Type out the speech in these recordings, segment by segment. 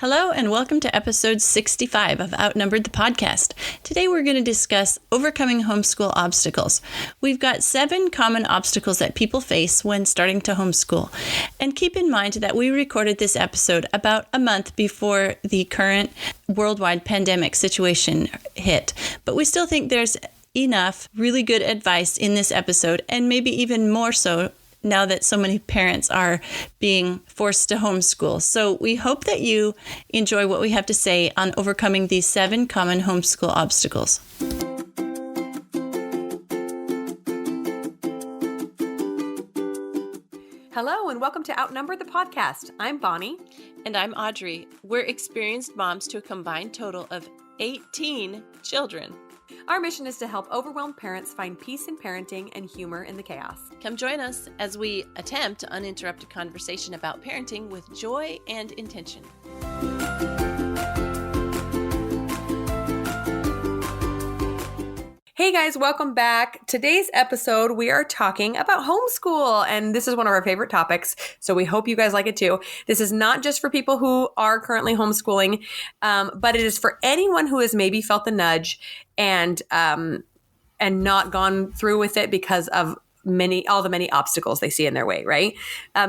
Hello and welcome to episode 65 of Outnumbered the podcast. Today we're going to discuss overcoming homeschool obstacles. We've got 7 common obstacles that people face when starting to homeschool. And keep in mind that we recorded this episode about a month before the current worldwide pandemic situation hit. But we still think there's enough really good advice in this episode, and maybe even more so now that so many parents are being forced to homeschool. So we hope that you enjoy what we have to say on overcoming these 7 common homeschool obstacles. Hello and welcome to Outnumbered the podcast. I'm Bonnie. And I'm Audrey. We're experienced moms to a combined total of 18 children. Our mission is to help overwhelmed parents find peace in parenting and humor in the chaos. Come join us as we attempt uninterrupted conversation about parenting with joy and intention. Hey guys, welcome back. Today's episode, we are talking about homeschool, and this is one of our favorite topics, so we hope you guys like it too. This is not just for people who are currently homeschooling, but it is for anyone who has maybe felt the nudge and not gone through with it because of all the many obstacles they see in their way, right?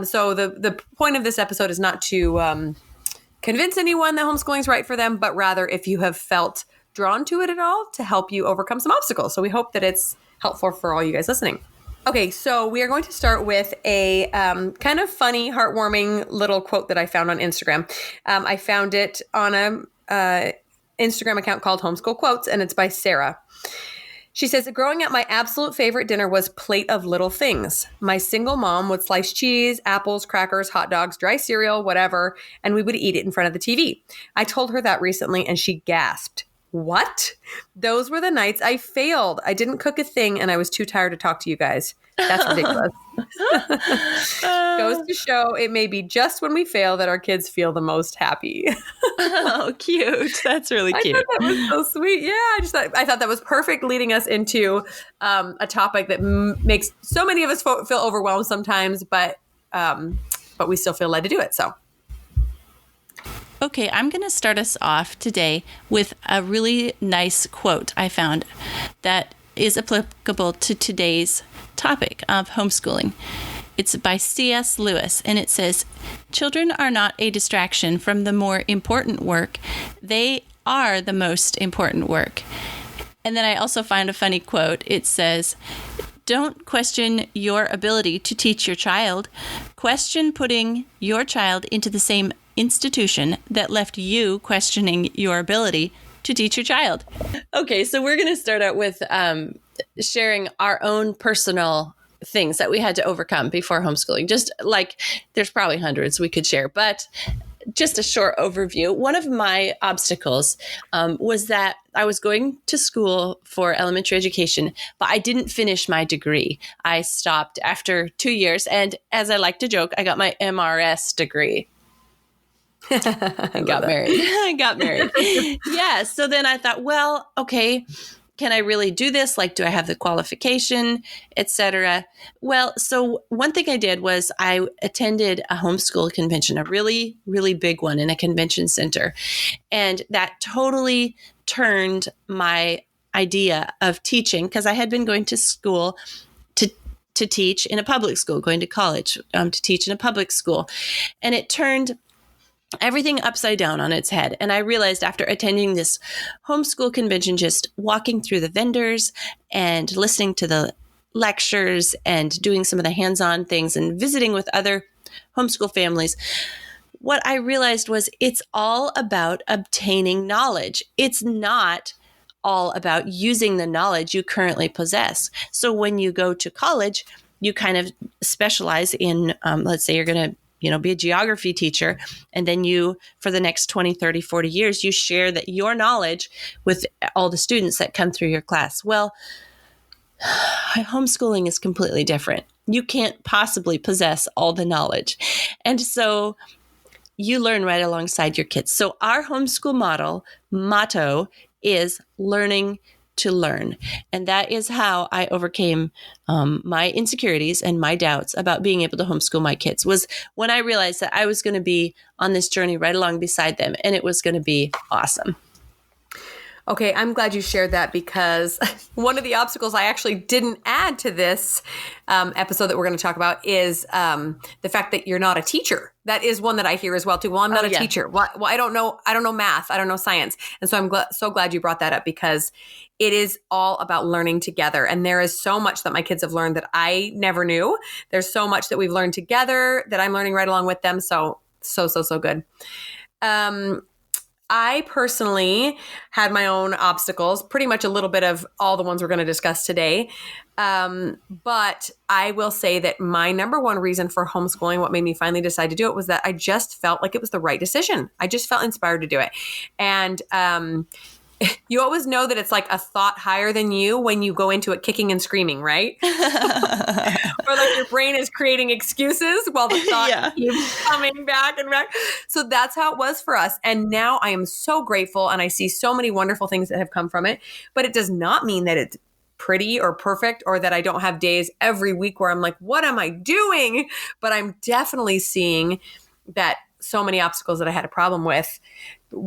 So the point of this episode is not to convince anyone that homeschooling is right for them, but rather if you have felt drawn to it at all, to help you overcome some obstacles. So we hope that it's helpful for all you guys listening. Okay, so we are going to start with a kind of funny, heartwarming little quote that I found on Instagram. I found it on a Instagram account called Homeschool Quotes, and it's by Sarah. She says, growing up, my absolute favorite dinner was plate of little things. My single mom would slice cheese, apples, crackers, hot dogs, dry cereal, whatever, and we would eat it in front of the TV. I told her that recently, and she gasped. What? Those were the nights I failed. I didn't cook a thing and I was too tired to talk to you guys. That's ridiculous. Goes to show it may be just when we fail that our kids feel the most happy. Oh, cute. That's really cute. I thought that was so sweet. Yeah, I thought that was perfect leading us into a topic that makes so many of us feel overwhelmed sometimes, but we still feel led to do it. So. Okay, I'm going to start us off today with a really nice quote I found that is applicable to today's topic of homeschooling. It's by C.S. Lewis, and it says, "Children are not a distraction from the more important work. They are the most important work." And then I also find a funny quote. It says, "Don't question your ability to teach your child. Question putting your child into the same institution that left you questioning your ability to teach your child." Okay, so we're going to start out with sharing our own personal things that we had to overcome before homeschooling. Just like there's probably hundreds we could share, but just a short overview. One of my obstacles was that I was going to school for elementary education, but I didn't finish my degree. I stopped after 2 years, and as I like to joke, I got my MRS degree. I got married. Yeah. So then I thought, well, okay, can I really do this? Like, do I have the qualification, etc.? Well, so one thing I did was I attended a homeschool convention, a really, really big one in a convention center. And that totally turned my idea of teaching, because I had been going to school to teach in a public school, going to college to teach in a public school. And it turned everything upside down on its head. And I realized after attending this homeschool convention, just walking through the vendors and listening to the lectures and doing some of the hands-on things and visiting with other homeschool families, what I realized was it's all about obtaining knowledge. It's not all about using the knowledge you currently possess. So when you go to college, you kind of specialize in, let's say you're going to be a geography teacher. And then you, for the next 20, 30, 40 years, you share that your knowledge with all the students that come through your class. Well, homeschooling is completely different. You can't possibly possess all the knowledge. And so you learn right alongside your kids. So our homeschool motto is learning to learn. And that is how I overcame my insecurities and my doubts about being able to homeschool my kids, was when I realized that I was going to be on this journey right along beside them, and it was going to be awesome. Okay, I'm glad you shared that, because one of the obstacles I actually didn't add to this episode that we're going to talk about is the fact that you're not a teacher. That is one that I hear as well too. Well, I'm not a teacher. Well, I don't know math. I don't know science. And so I'm so glad you brought that up, because it is all about learning together. And there is so much that my kids have learned that I never knew. There's so much that we've learned together that I'm learning right along with them. So good. I personally had my own obstacles, pretty much a little bit of all the ones we're going to discuss today. But I will say that my number one reason for homeschooling, what made me finally decide to do it, was that I just felt like it was the right decision. I just felt inspired to do it. And you always know that it's like a thought higher than you when you go into it kicking and screaming, right? Or like your brain is creating excuses while the thought keeps coming back and back. So that's how it was for us. And now I am so grateful, and I see so many wonderful things that have come from it. But it does not mean that it's pretty or perfect, or that I don't have days every week where I'm like, what am I doing? But I'm definitely seeing that so many obstacles that I had a problem with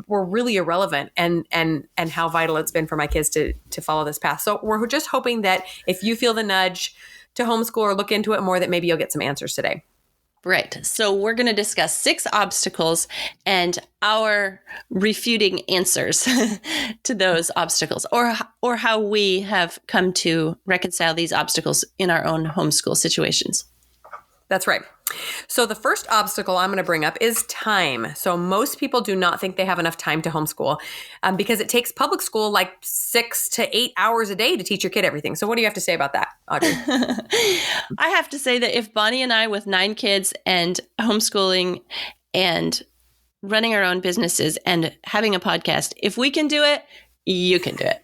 were really irrelevant, and how vital it's been for my kids to follow this path. So we're just hoping that if you feel the nudge to homeschool or look into it more, that maybe you'll get some answers today. Right. So we're going to discuss 6 obstacles and our refuting answers to those obstacles, or how we have come to reconcile these obstacles in our own homeschool situations. That's right. So the first obstacle I'm going to bring up is time. So most people do not think they have enough time to homeschool because it takes public school like 6 to 8 hours a day to teach your kid everything. So what do you have to say about that, Audrey? I have to say that if Bonnie and I, with 9 kids and homeschooling and running our own businesses and having a podcast, if we can do it, you can do it.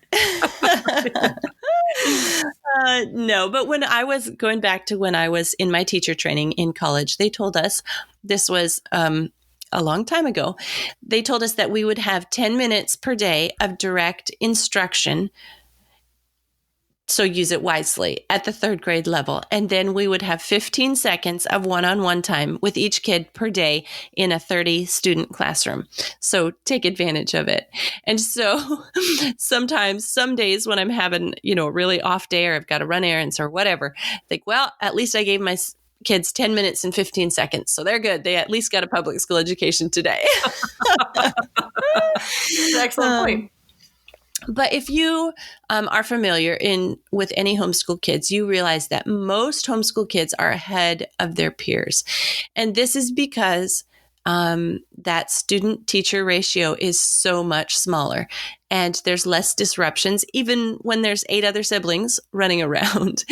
No, but when I was going back to when I was in my teacher training in college, they told us, this was a long time ago, they told us that we would have 10 minutes per day of direct instruction. So use it wisely at the 3rd grade level. And then we would have 15 seconds of one-on-one time with each kid per day in a 30-student classroom. So take advantage of it. And so sometimes, some days when I'm having, a really off day, or I've got to run errands or whatever, I think, well, at least I gave my kids 10 minutes and 15 seconds. So they're good. They at least got a public school education today. Excellent point. But if you are familiar with any homeschool kids, you realize that most homeschool kids are ahead of their peers. And this is because that student-teacher ratio is so much smaller, and there's less disruptions, even when there's 8 other siblings running around.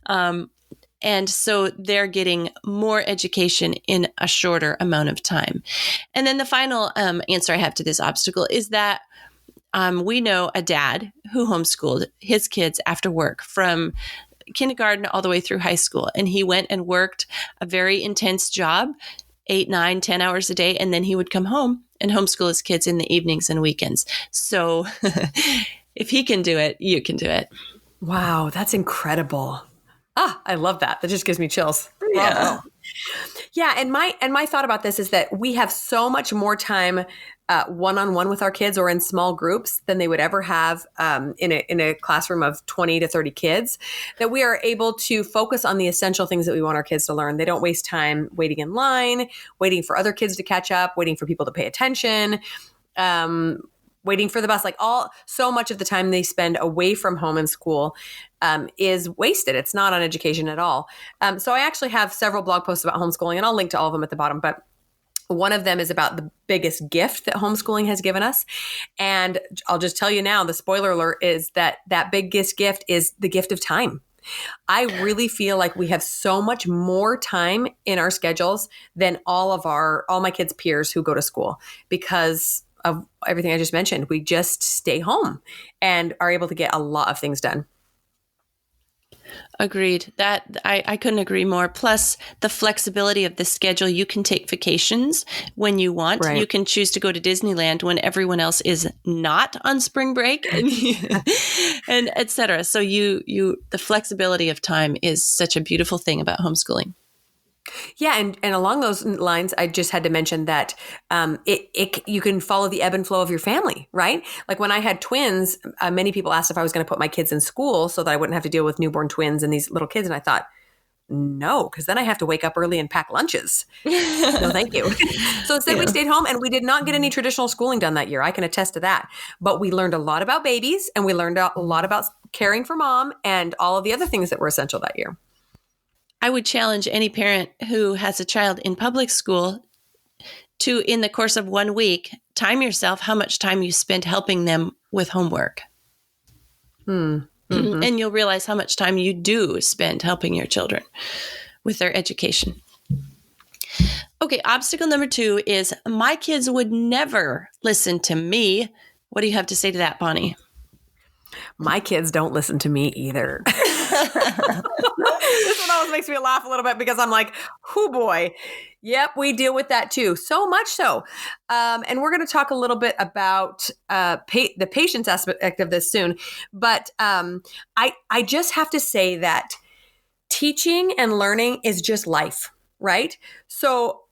And so they're getting more education in a shorter amount of time. And then the final answer I have to this obstacle is that we know a dad who homeschooled his kids after work from kindergarten all the way through high school. And he went and worked a very intense job, 8, 9, 10 hours a day. And then he would come home and homeschool his kids in the evenings and weekends. So if he can do it, you can do it. Wow, that's incredible. I love that. That just gives me chills. Yeah. Wow. Yeah. And my thought about this is that we have so much more time one-on-one with our kids, or in small groups, than they would ever have in a classroom of 20 to 30 kids, that we are able to focus on the essential things that we want our kids to learn. They don't waste time waiting in line, waiting for other kids to catch up, waiting for people to pay attention, waiting for the bus. So much of the time they spend away from home and school is wasted. It's not on education at all. So I actually have several blog posts about homeschooling, and I'll link to all of them at the bottom, but one of them is about the biggest gift that homeschooling has given us. And I'll just tell you now, the spoiler alert is that biggest gift is the gift of time. I really feel like we have so much more time in our schedules than all my kids' peers who go to school, because of everything I just mentioned. We just stay home and are able to get a lot of things done. Agreed. That I couldn't agree more. Plus the flexibility of the schedule. You can take vacations when you want. Right. You can choose to go to Disneyland when everyone else is not on spring break and et cetera. So the flexibility of time is such a beautiful thing about homeschooling. Yeah, and along those lines, I just had to mention that you can follow the ebb and flow of your family, right? Like when I had twins, many people asked if I was going to put my kids in school so that I wouldn't have to deal with newborn twins and these little kids, and I thought, no, because then I have to wake up early and pack lunches. No, thank you. So instead, we stayed home, and we did not get any traditional schooling done that year. I can attest to that. But we learned a lot about babies, and we learned a lot about caring for mom and all of the other things that were essential that year. I would challenge any parent who has a child in public school to, in the course of 1 week, time yourself how much time you spend helping them with homework. Mm-hmm. And you'll realize how much time you do spend helping your children with their education. Okay, obstacle number 2 is my kids would never listen to me. What do you have to say to that, Bonnie? My kids don't listen to me either. This one always makes me laugh a little bit because I'm like, oh boy. Yep, we deal with that too. So much so. And we're going to talk a little bit about the patience aspect of this soon. But I just have to say that teaching and learning is just life, right? So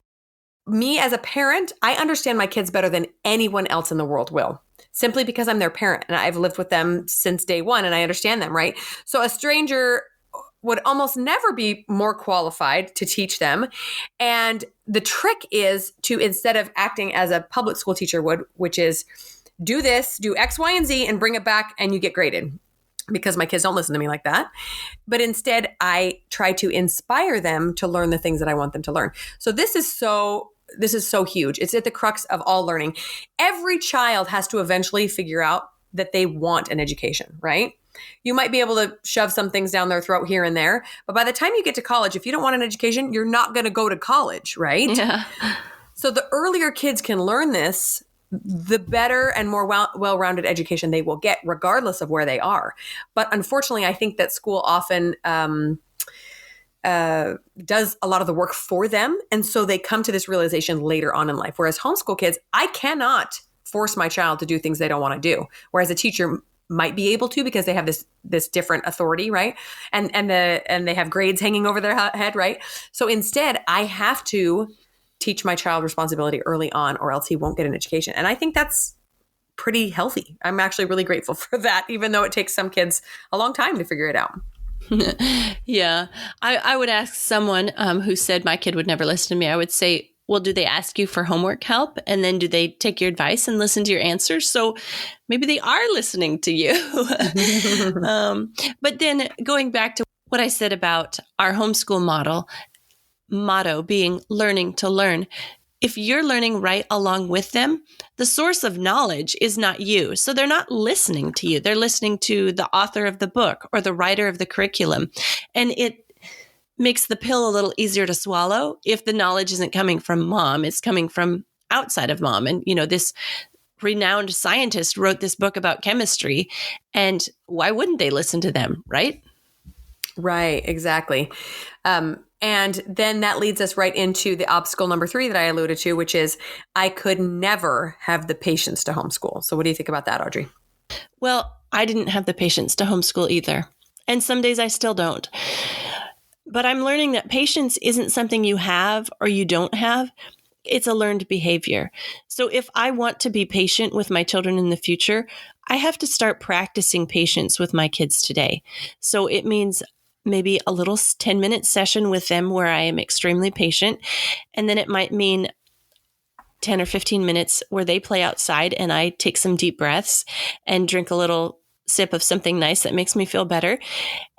me as a parent, I understand my kids better than anyone else in the world will. Simply because I'm their parent and I've lived with them since day one and I understand them, right? So a stranger would almost never be more qualified to teach them. And the trick is to, instead of acting as a public school teacher would, which is do this, do X, Y, and Z and bring it back and you get graded. Because my kids don't listen to me like that. But instead, I try to inspire them to learn the things that I want them to learn. So this is so huge. It's at the crux of all learning. Every child has to eventually figure out that they want an education, right? You might be able to shove some things down their throat here and there, but by the time you get to college, if you don't want an education, you're not going to go to college, right? Yeah. So the earlier kids can learn this, the better and more well-rounded education they will get, regardless of where they are. But unfortunately, I think that school often does a lot of the work for them. And so they come to this realization later on in life. Whereas homeschool kids, I cannot force my child to do things they don't want to do. Whereas a teacher might be able to because they have this different authority, right? And they have grades hanging over their head, right? So instead, I have to teach my child responsibility early on or else he won't get an education. And I think that's pretty healthy. I'm actually really grateful for that, even though it takes some kids a long time to figure it out. Yeah. I would ask someone who said my kid would never listen to me. I would say, well, do they ask you for homework help? And then do they take your advice and listen to your answers? So maybe they are listening to you. But then going back to what I said about our homeschool motto being learning to learn. If you're learning right along with them, the source of knowledge is not you. So they're not listening to you. They're listening to the author of the book or the writer of the curriculum. And it makes the pill a little easier to swallow if the knowledge isn't coming from mom, it's coming from outside of mom. And, this renowned scientist wrote this book about chemistry, and why wouldn't they listen to them, right? Right, exactly. And then that leads us right into the obstacle number 3 that I alluded to, which is I could never have the patience to homeschool. So what do you think about that, Audrey? Well, I didn't have the patience to homeschool either. And some days I still don't. But I'm learning that patience isn't something you have or you don't have. It's a learned behavior. So if I want to be patient with my children in the future, I have to start practicing patience with my kids today. So it means maybe a little 10-minute session with them where I am extremely patient. And then it might mean 10 or 15 minutes where they play outside and I take some deep breaths and drink a little sip of something nice that makes me feel better.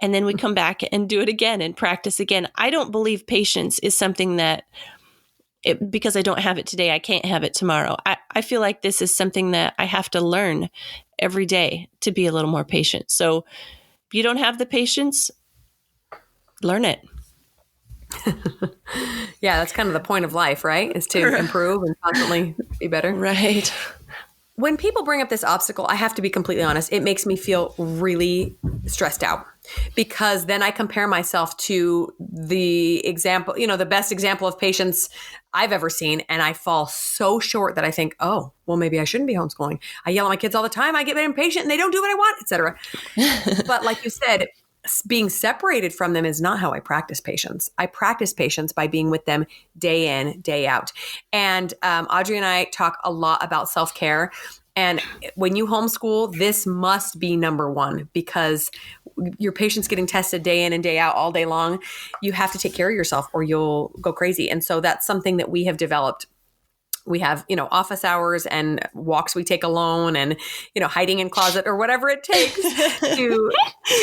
And then we come back and do it again and practice again. I don't believe patience is something that because I don't have it today, I can't have it tomorrow. I feel like this is something that I have to learn every day to be a little more patient. So if you don't have the patience, learn it. Yeah, that's kind of the point of life, right? Is to improve and constantly be better. Right. when people bring up this obstacle, I have to be completely honest, it makes me feel really stressed out, because then I compare myself to the example, the best example of patience I've ever seen. And I fall so short that I think, oh, well, maybe I shouldn't be homeschooling. I yell at my kids all the time. I get impatient and they don't do what I want, etc. But like you said, being separated from them is not how I practice patience. I practice patience by being with them day in, day out. And Audrey and I talk a lot about self-care. And when you homeschool, this must be number one, because your patient's getting tested day in and day out all day long. You have to take care of yourself or you'll go crazy. And so that's something that we have developed. We have, office hours and walks we take alone, and, hiding in closet or whatever it takes to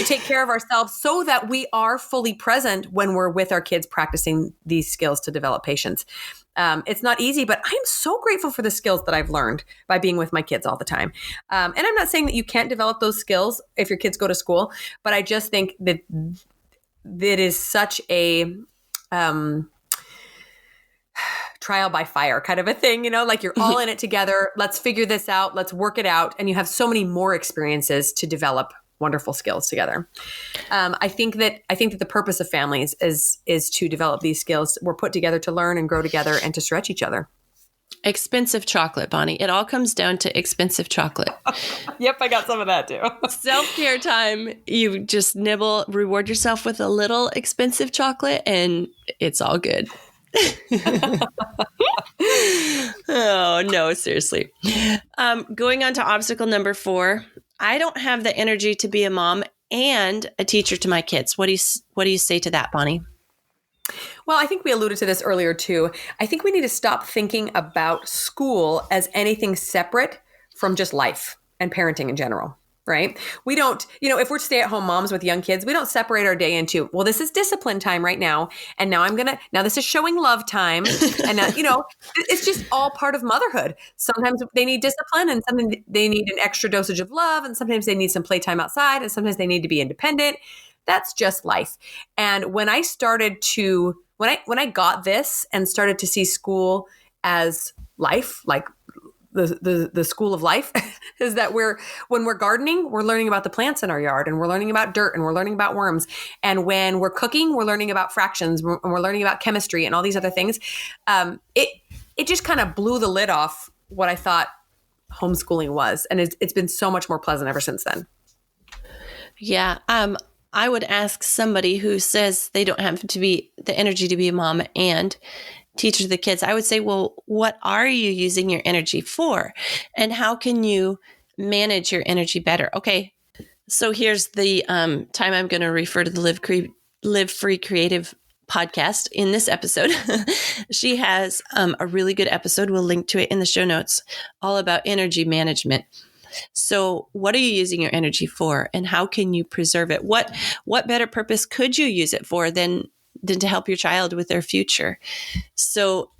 take care of ourselves, so that we are fully present when we're with our kids practicing these skills to develop patience. It's not easy, but I'm so grateful for the skills that I've learned by being with my kids all the time. And I'm not saying that you can't develop those skills if your kids go to school, but I just think that it is such a trial by fire kind of a thing, like you're all in it together. Let's figure this out. Let's work it out. And you have so many more experiences to develop wonderful skills together. I think that the purpose of families is to develop these skills. We're put together to learn and grow together and to stretch each other. Expensive chocolate, Bonnie. It all comes down to expensive chocolate. Yep, I got some of that too. Self-care time. You just nibble, reward yourself with a little expensive chocolate, and it's all good. Oh, no, seriously. Going on to obstacle number 4. I don't have the energy to be a mom and a teacher to my kids. What do you say to that, Bonnie? Well, I think we alluded to this earlier too. I think we need to stop thinking about school as anything separate from just life and parenting in general. Right? We don't, if we're stay-at-home moms with young kids, we don't separate our day into, well, this is discipline time right now. And now this is showing love time. And now, it's just all part of motherhood. Sometimes they need discipline, and sometimes they need an extra dosage of love. And sometimes they need some playtime outside, and sometimes they need to be independent. That's just life. And when I started to, when I got this and started to see school as life, like the school of life, is that when we're gardening, we're learning about the plants in our yard, and we're learning about dirt, and we're learning about worms. And when we're cooking, we're learning about fractions, and we're learning about chemistry and all these other things. It just kind of blew the lid off what I thought homeschooling was. And it's been so much more pleasant ever since then. Yeah. I would ask somebody who says they don't have to be the energy to be a mom and teacher to the kids. I would say, well, what are you using your energy for? And how can you manage your energy better? Okay. So here's the time I'm going to refer to the Live Free Creative podcast in this episode. She has a really good episode. We'll link to it in the show notes, all about energy management. So what are you using your energy for, and how can you preserve it? What better purpose could you use it for than to help your child with their future? So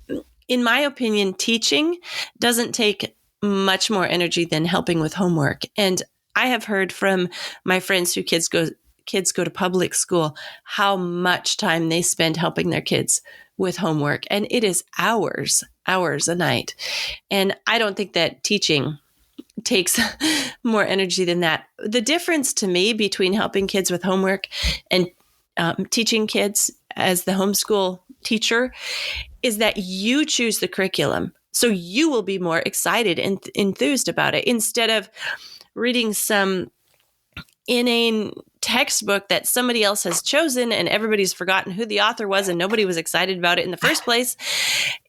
in my opinion, teaching doesn't take much more energy than helping with homework. And I have heard from my friends who kids go to public school, how much time they spend helping their kids with homework. And it is hours a night. And I don't think that teaching takes more energy than that. The difference to me between helping kids with homework and teaching kids as the homeschool teacher is that you choose the curriculum. So you will be more excited and enthused about it, instead of reading some inane textbook that somebody else has chosen and everybody's forgotten who the author was and nobody was excited about it in the first place.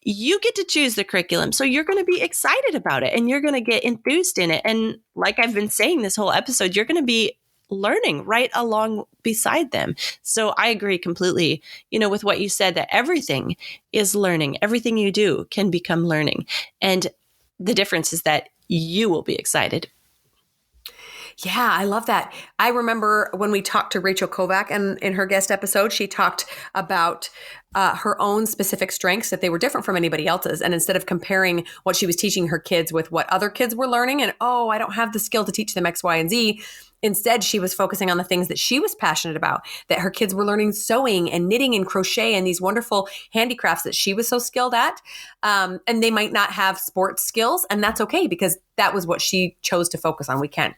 You get to choose the curriculum. So you're going to be excited about it and you're going to get enthused in it. And like I've been saying this whole episode, you're going to be learning right along beside them. So I agree completely, with what you said, that everything is learning. Everything you do can become learning. And the difference is that you will be excited. Yeah, I love that. I remember when we talked to Rachel Kovac and in her guest episode, she talked about her own specific strengths, that they were different from anybody else's. And instead of comparing what she was teaching her kids with what other kids were learning and, I don't have the skill to teach them X, Y, and Z, Instead, she was focusing on the things that she was passionate about, that her kids were learning sewing and knitting and crochet and these wonderful handicrafts that she was so skilled at. And they might not have sports skills, and that's okay because that was what she chose to focus on. We can't,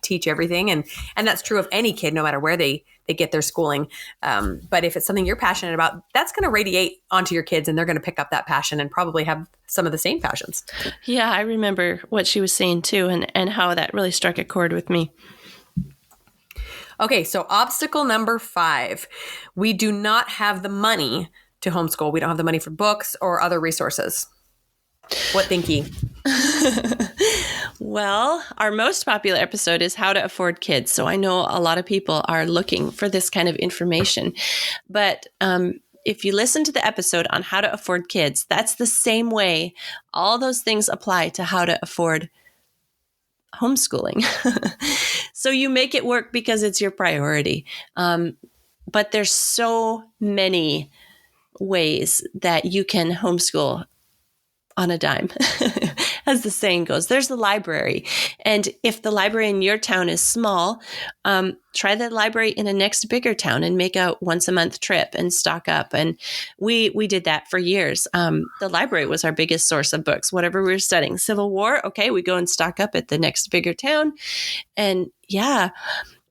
teach everything. And that's true of any kid, no matter where they get their schooling. But if it's something you're passionate about, that's going to radiate onto your kids and they're going to pick up that passion and probably have some of the same passions. Yeah, I remember what she was saying too, and how that really struck a chord with me. Okay, so obstacle number 5, we do not have the money to homeschool. We don't have the money for books or other resources. What think ye? Well, our most popular episode is how to afford kids. So I know a lot of people are looking for this kind of information. But if you listen to the episode on how to afford kids, that's the same way all those things apply to how to afford homeschooling. So you make it work because it's your priority. But there's so many ways that you can homeschool on a dime, as the saying goes. There's the library. And if the library in your town is small, try the library in a next bigger town and make a once a month trip and stock up. And we did that for years. The library was our biggest source of books, whatever we were studying. Civil War, okay, we go and stock up at the next bigger town. And yeah,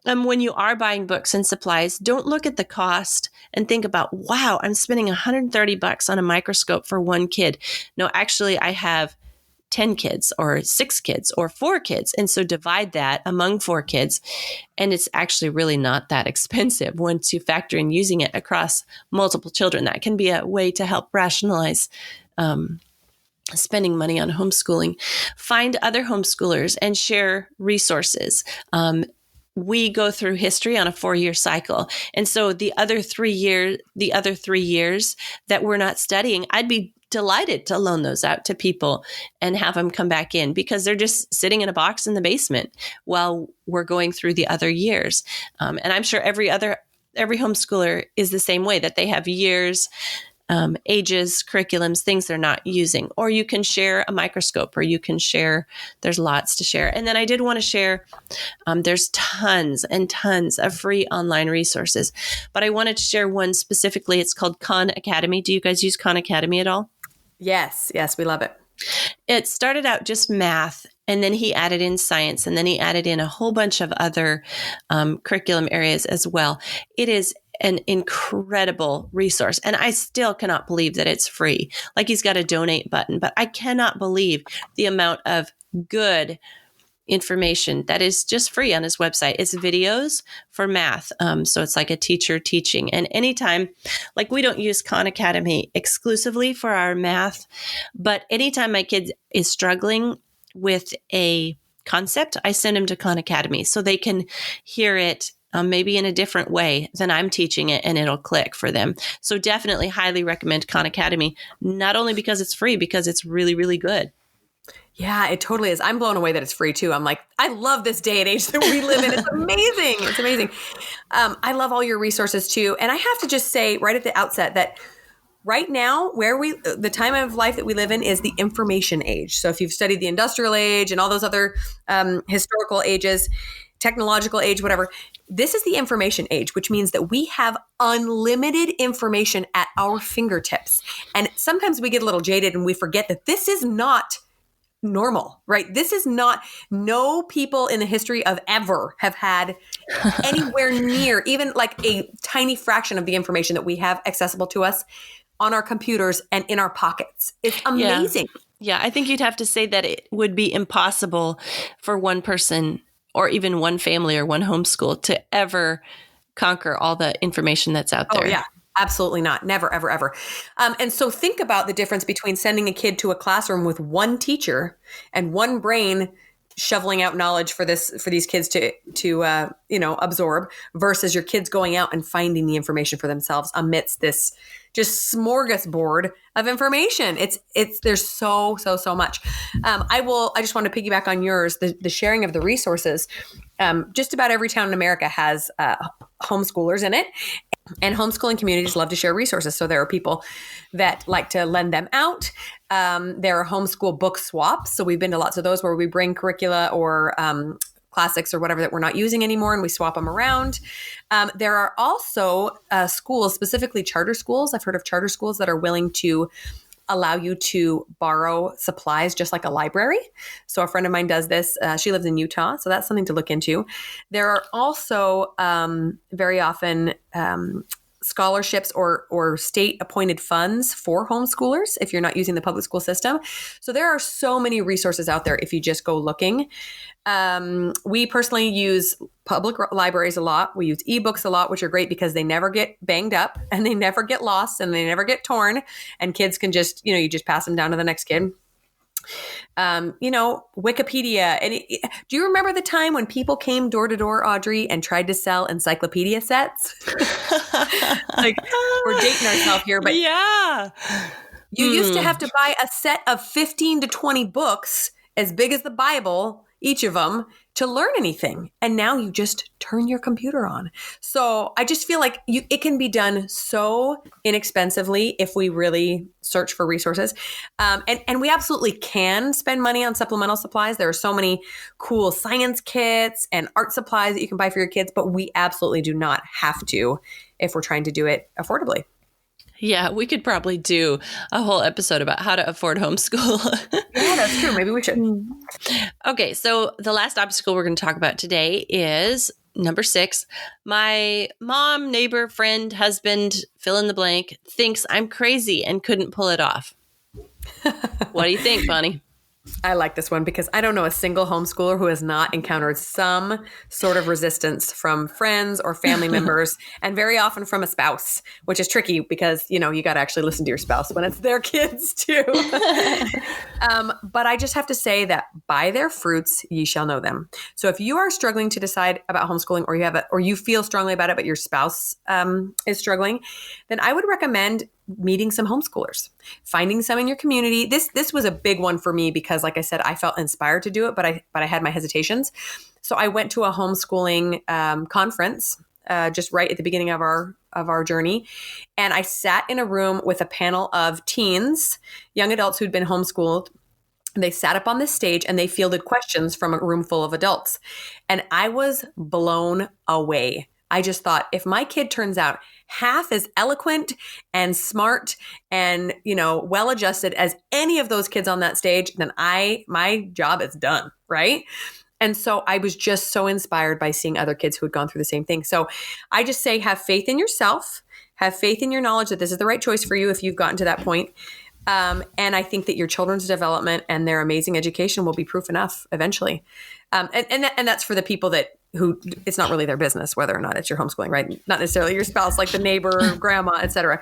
when you are buying books and supplies, don't look at the cost and think about, wow, I'm spending $130 on a microscope for one kid. No, actually, I have 10 kids or 6 kids or 4 kids. And so divide that among 4 kids. And it's actually really not that expensive once you factor in using it across multiple children. That can be a way to help rationalize spending money on homeschooling. Find other homeschoolers and share resources. We go through history on a 4-year cycle. And so the other 3 years that we're not studying, I'd be delighted to loan those out to people and have them come back in because they're just sitting in a box in the basement while we're going through the other years. And I'm sure every homeschooler is the same way, that they have years, ages, curriculums, things they're not using. Or you can share a microscope, or you can share, there's lots to share. And then I did want to share, there's tons and tons of free online resources, but I wanted to share one specifically. It's called Khan Academy. Do you guys use Khan Academy at all? Yes, we love it. It started out just math, and then he added in science, and then he added in a whole bunch of other curriculum areas as well. It is an incredible resource. And I still cannot believe that it's free. Like, he's got a donate button, but I cannot believe the amount of good information that is just free on his website. It's videos for math. So it's like a teacher teaching. And anytime, like, we don't use Khan Academy exclusively for our math, but anytime my kid is struggling with a concept, I send him to Khan Academy so they can hear it maybe in a different way than I'm teaching it, and it'll click for them. So definitely highly recommend Khan Academy, not only because it's free, because it's really, really good. Yeah, it totally is. I'm blown away that it's free too. I'm like, I love this day and age that we live in. It's amazing. It's amazing. I love all your resources too. And I have to just say right at the outset that right now, the time of life that we live in is the information age. So if you've studied the industrial age and all those other historical ages, technological age, whatever, this is the information age, which means that we have unlimited information at our fingertips. And sometimes we get a little jaded and we forget that this is not normal, right? This is not, no people in the history of ever have had anywhere near even like a tiny fraction of the information that we have accessible to us on our computers and in our pockets. It's amazing. Yeah, I think you'd have to say that it would be impossible for one person or even one family or one homeschool to ever conquer all the information that's out there. Oh, yeah. Absolutely not. Never, ever, ever. And so think about the difference between sending a kid to a classroom with one teacher and one brain shoveling out knowledge for these kids to absorb, versus your kids going out and finding the information for themselves amidst this just smorgasbord of information. There's so much. I just want to piggyback on yours, the sharing of the resources. Just about every town in America has homeschoolers in it. And homeschooling communities love to share resources. So there are people that like to lend them out. There are homeschool book swaps. So we've been to lots of those where we bring curricula or classics or whatever that we're not using anymore, and we swap them around. There are also schools, specifically charter schools. I've heard of charter schools that are willing to allow you to borrow supplies just like a library. So a friend of mine does this. She lives in Utah, so that's something to look into. There are also very often scholarships or state appointed funds for homeschoolers if you're not using the public school system. So there are so many resources out there if you just go looking. We personally use public libraries a lot. We use ebooks a lot, which are great because they never get banged up and they never get lost and they never get torn, and kids can just, you just pass them down to the next kid. Wikipedia. And do you remember the time when people came door to door, Audrey, and tried to sell encyclopedia sets? Like, we're dating ourselves here, but yeah, you used to have to buy a set of 15 to 20 books as big as the Bible, each of them, to learn anything. And now you just turn your computer on. So I just feel like it can be done so inexpensively if we really search for resources. And we absolutely can spend money on supplemental supplies. There are so many cool science kits and art supplies that you can buy for your kids, but we absolutely do not have to if we're trying to do it affordably. Yeah, we could probably do a whole episode about how to afford homeschool. Yeah, that's true. Maybe we should. Okay, so the last obstacle we're going to talk about today is number 6. My mom, neighbor, friend, husband, fill in the blank, thinks I'm crazy and couldn't pull it off. What do you think, Bonnie? I like this one because I don't know a single homeschooler who has not encountered some sort of resistance from friends or family members, and very often from a spouse, which is tricky because, you got to actually listen to your spouse when it's their kids too. But I just have to say that by their fruits, ye shall know them. So if you are struggling to decide about homeschooling, or you feel strongly about it, but your spouse is struggling, then I would recommend meeting some homeschoolers, finding some in your community. This was a big one for me because, like I said, I felt inspired to do it, but I had my hesitations. So I went to a homeschooling conference just right at the beginning of our journey, and I sat in a room with a panel of teens, young adults who'd been homeschooled. They sat up on this stage and they fielded questions from a room full of adults, and I was blown away. I just thought, if my kid turns out half as eloquent and smart and, well-adjusted as any of those kids on that stage, then my job is done, right? And so I was just so inspired by seeing other kids who had gone through the same thing. So I just say, have faith in yourself, have faith in your knowledge that this is the right choice for you if you've gotten to that point. And I think that your children's development and their amazing education will be proof enough eventually. And that's for the people who it's not really their business whether or not it's your homeschooling, right? Not necessarily your spouse, like the neighbor, grandma, etc.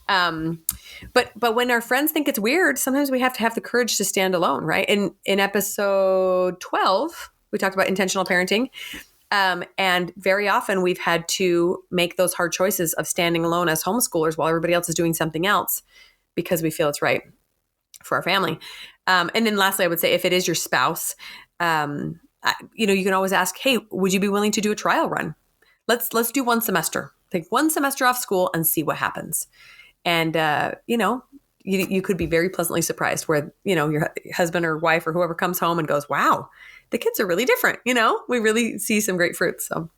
But when our friends think it's weird, sometimes we have to have the courage to stand alone, right? In episode 12, we talked about intentional parenting. And very often we've had to make those hard choices of standing alone as homeschoolers while everybody else is doing something else because we feel it's right for our family. And then lastly, I would say if it is your spouse, you can always ask, hey, would you be willing to do a trial run? Let's do one semester. Take one semester off school and see what happens. And, you could be very pleasantly surprised where, your husband or wife or whoever comes home and goes, wow, the kids are really different. We really see some great fruits. So.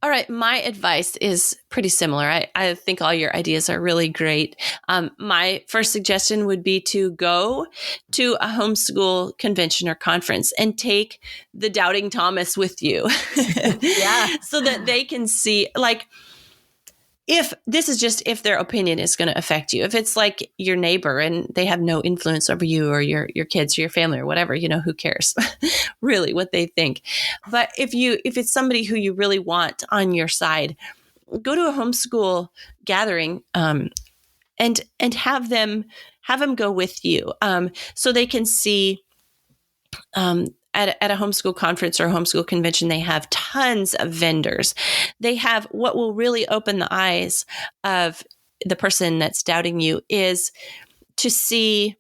All right. My advice is pretty similar. I think all your ideas are really great. My first suggestion would be to go to a homeschool convention or conference and take the doubting Thomas with you. Yeah. So that they can see, if their opinion is going to affect you. If it's like your neighbor and they have no influence over you or your kids or your family or whatever, who cares really what they think. But if it's somebody who you really want on your side, go to a homeschool gathering and have them go with you so they can see. At a homeschool conference or a homeschool convention, they have tons of vendors. They have what will really open the eyes of the person that's doubting you is to see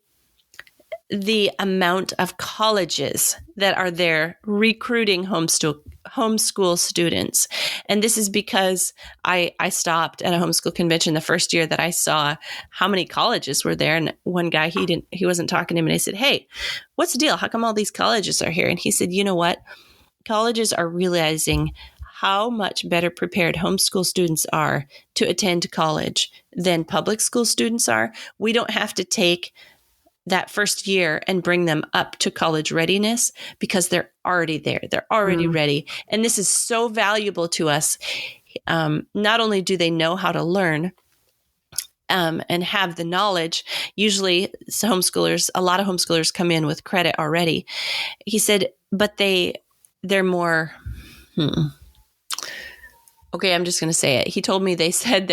the amount of colleges that are there recruiting homeschool students. And this is because I stopped at a homeschool convention the first year that I saw how many colleges were there. And one guy, he wasn't talking to him. And I said, hey, what's the deal? How come all these colleges are here? And he said, you know what? colleges are realizing how much better prepared homeschool students are to attend college than public school students are. We don't have to take that first year and bring them up to college readiness because they're already there. They're already ready. And this is so valuable to us. Not only do they know how to learn and have the knowledge, usually a lot of homeschoolers come in with credit already. He said, but they're more, okay, I'm just going to say it. He told me they said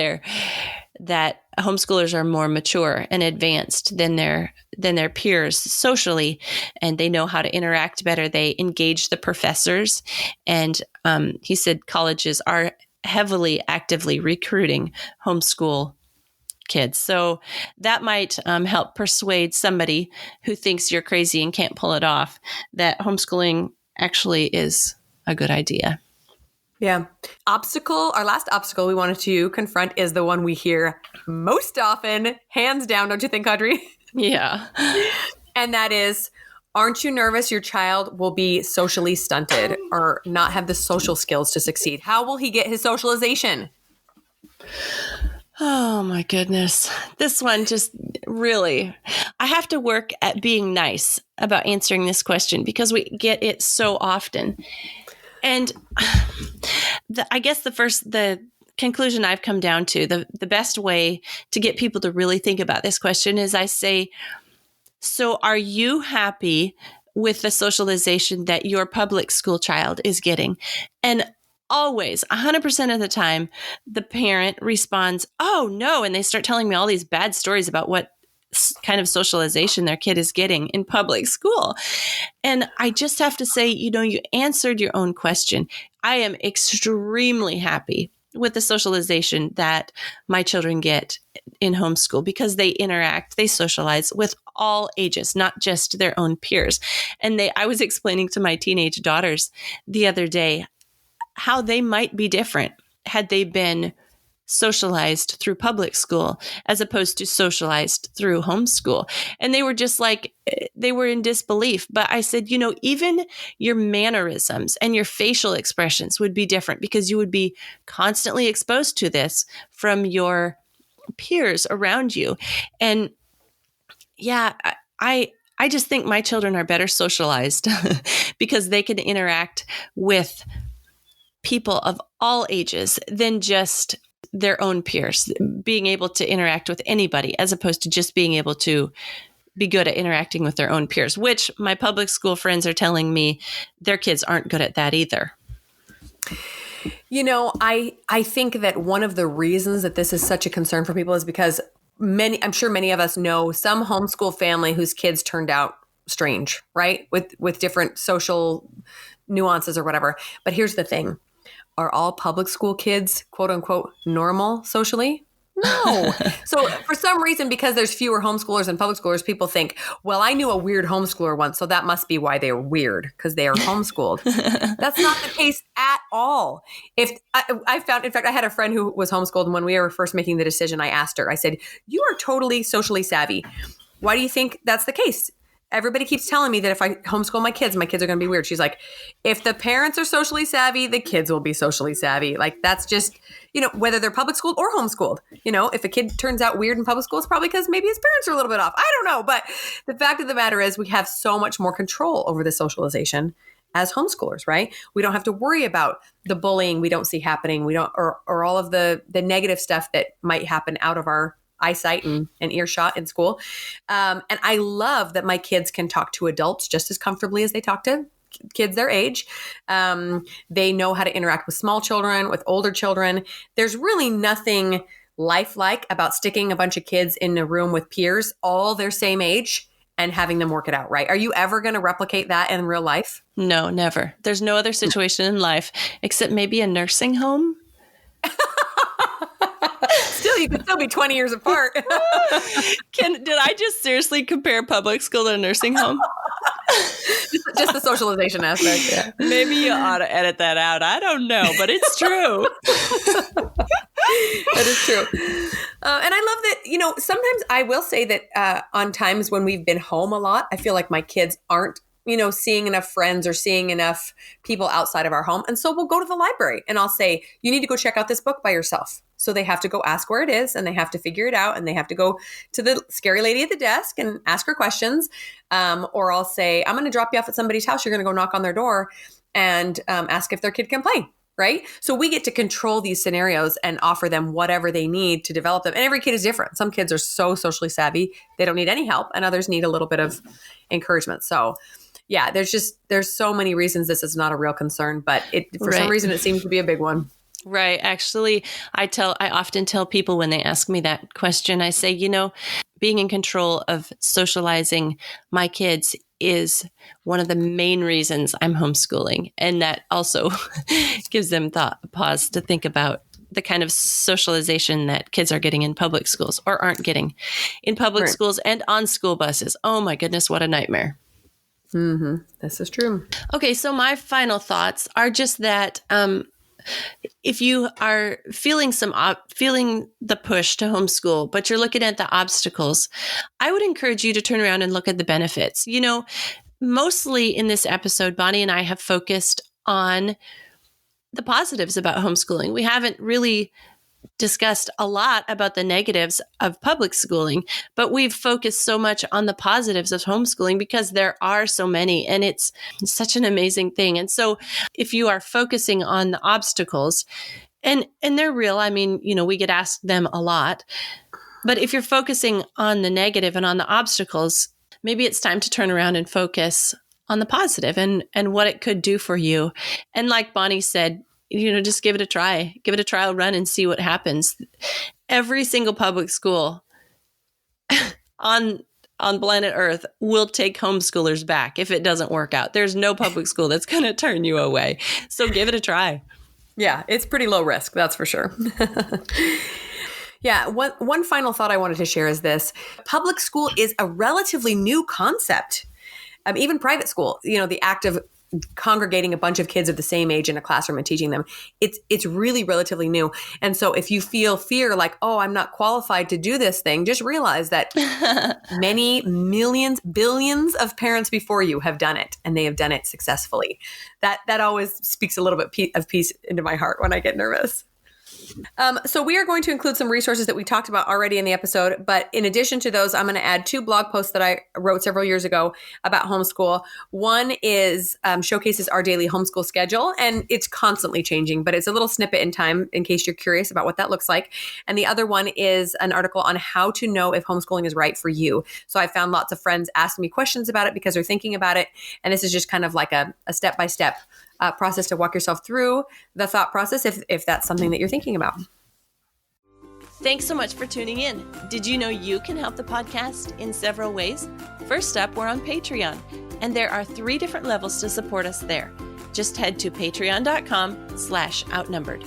that homeschoolers are more mature and advanced than their peers socially, and they know how to interact better. They engage the professors. And he said colleges are heavily, actively recruiting homeschool kids. So that might help persuade somebody who thinks you're crazy and can't pull it off that homeschooling actually is a good idea. Yeah. Our last obstacle we wanted to confront is the one we hear most often, hands down, don't you think, Audrey? Yeah. And that is, aren't you nervous your child will be socially stunted or not have the social skills to succeed? How will he get his socialization? Oh my goodness. This one just really, I have to work at being nice about answering this question because we get it so often. And I guess the conclusion I've come down to, the best way to get people to really think about this question is I say, so are you happy with the socialization that your public school child is getting? And always, 100% of the time, the parent responds, oh, no. And they start telling me all these bad stories about what kind of socialization their kid is getting in public school. And I just have to say, you answered your own question. I am extremely happy with the socialization that my children get in homeschool because they interact, they socialize with all ages, not just their own peers. And I was explaining to my teenage daughters the other day how they might be different had they been socialized through public school as opposed to socialized through homeschool. And they were just like, they were in disbelief. But I said, even your mannerisms and your facial expressions would be different because you would be constantly exposed to this from your peers around you. And yeah, I just think my children are better socialized because they can interact with people of all ages than just their own peers, being able to interact with anybody as opposed to just being able to be good at interacting with their own peers, which my public school friends are telling me their kids aren't good at that either. I think that one of the reasons that this is such a concern for people is because I'm sure many of us know some homeschool family whose kids turned out strange, right? With different social nuances or whatever. But here's the thing. Are all public school kids, quote unquote, normal socially? No. So for some reason, because there's fewer homeschoolers than public schoolers, people think, well, I knew a weird homeschooler once, so that must be why they were weird, because they are homeschooled. That's not the case at all. If I found, in fact, I had a friend who was homeschooled, and when we were first making the decision, I asked her, I said, you are totally socially savvy. Why do you think that's the case? Everybody keeps telling me that if I homeschool my kids are going to be weird. She's like, if the parents are socially savvy, the kids will be socially savvy. Like, that's just, whether they're public schooled or homeschooled. If a kid turns out weird in public school, it's probably because maybe his parents are a little bit off. I don't know. But the fact of the matter is we have so much more control over the socialization as homeschoolers, right? We don't have to worry about the bullying we don't see happening. We don't, or all of the negative stuff that might happen out of our eyesight and earshot in school. And I love that my kids can talk to adults just as comfortably as they talk to kids their age. They know how to interact with small children, with older children. There's really nothing lifelike about sticking a bunch of kids in a room with peers, all their same age, and having them work it out, right? Are you ever going to replicate that in real life? No, never. There's no other situation in life except maybe a nursing home. Still, you could still be 20 years apart. Did I just seriously compare public school to a nursing home? just the socialization aspect. Yeah. Maybe you ought to edit that out. I don't know, but it's true. That is true. And I love that, sometimes I will say that on times when we've been home a lot, I feel like my kids aren't seeing enough friends or seeing enough people outside of our home. And so we'll go to the library and I'll say, you need to go check out this book by yourself. So they have to go ask where it is and they have to figure it out and they have to go to the scary lady at the desk and ask her questions. Or I'll say, I'm going to drop you off at somebody's house. You're going to go knock on their door and ask if their kid can play. Right? So we get to control these scenarios and offer them whatever they need to develop them. And every kid is different. Some kids are so socially savvy, they don't need any help, and others need a little bit of encouragement. So yeah, there's so many reasons this is not a real concern, but for some reason it seems to be a big one. Right. Actually, I often tell people when they ask me that question, I say, being in control of socializing my kids is one of the main reasons I'm homeschooling. And that also gives them pause to think about the kind of socialization that kids are getting in public schools or aren't getting in public schools and on school buses. Oh my goodness, what a nightmare. Mm-hmm. This is true. Okay, so my final thoughts are just that if you are feeling the push to homeschool, but you're looking at the obstacles, I would encourage you to turn around and look at the benefits. Mostly in this episode, Bonnie and I have focused on the positives about homeschooling. We haven't really discussed a lot about the negatives of public schooling, but we've focused so much on the positives of homeschooling because there are so many and it's such an amazing thing. And so if you are focusing on the obstacles, and they're real, we get asked them a lot, but if you're focusing on the negative and on the obstacles, maybe it's time to turn around and focus on the positive and what it could do for you. And like Bonnie said, just give it a try, give it a trial run and see what happens. Every single public school on planet Earth will take homeschoolers back if it doesn't work out. There's no public school that's going to turn you away. So give it a try. Yeah, it's pretty low risk, that's for sure. Yeah, one final thought I wanted to share is this. Public school is a relatively new concept. Even private school, the act of congregating a bunch of kids of the same age in a classroom and teaching them, it's really relatively new. And so if you feel fear like, oh, I'm not qualified to do this thing, just realize that many millions, billions of parents before you have done it, and they have done it successfully. That always speaks a little bit of peace into my heart when I get nervous. So we are going to include some resources that we talked about already in the episode, but in addition to those, I'm going to add 2 blog posts that I wrote several years ago about homeschool. One is showcases our daily homeschool schedule, and it's constantly changing, but it's a little snippet in time in case you're curious about what that looks like. And the other one is an article on how to know if homeschooling is right for you. So I found lots of friends asking me questions about it because they're thinking about it, and this is just kind of like a step-by-step process to walk yourself through the thought process if that's something that you're thinking about. Thanks so much for tuning in. Did you know you can help the podcast in several ways? First up, we're on Patreon, and there are 3 different levels to support us there. Just head to patreon.com/outnumbered.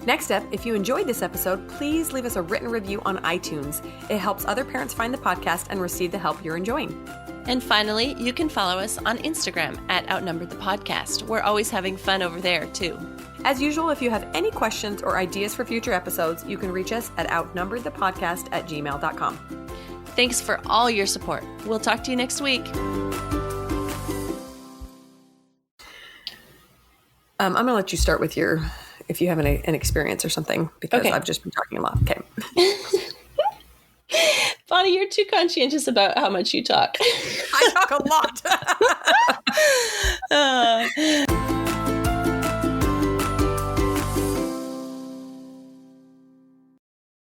Next up, if you enjoyed this episode, please leave us a written review on iTunes. It helps other parents find the podcast and receive the help you're enjoying. And finally, you can follow us on Instagram @Outnumbered the Podcast. We're always having fun over there, too. As usual, if you have any questions or ideas for future episodes, you can reach us at outnumberedthepodcast@gmail.com. Thanks for all your support. We'll talk to you next week. I'm going to let you start with if you have an experience or something, because Okay. I've just been talking a lot. Okay. Bonnie, you're too conscientious about how much you talk. I talk a lot.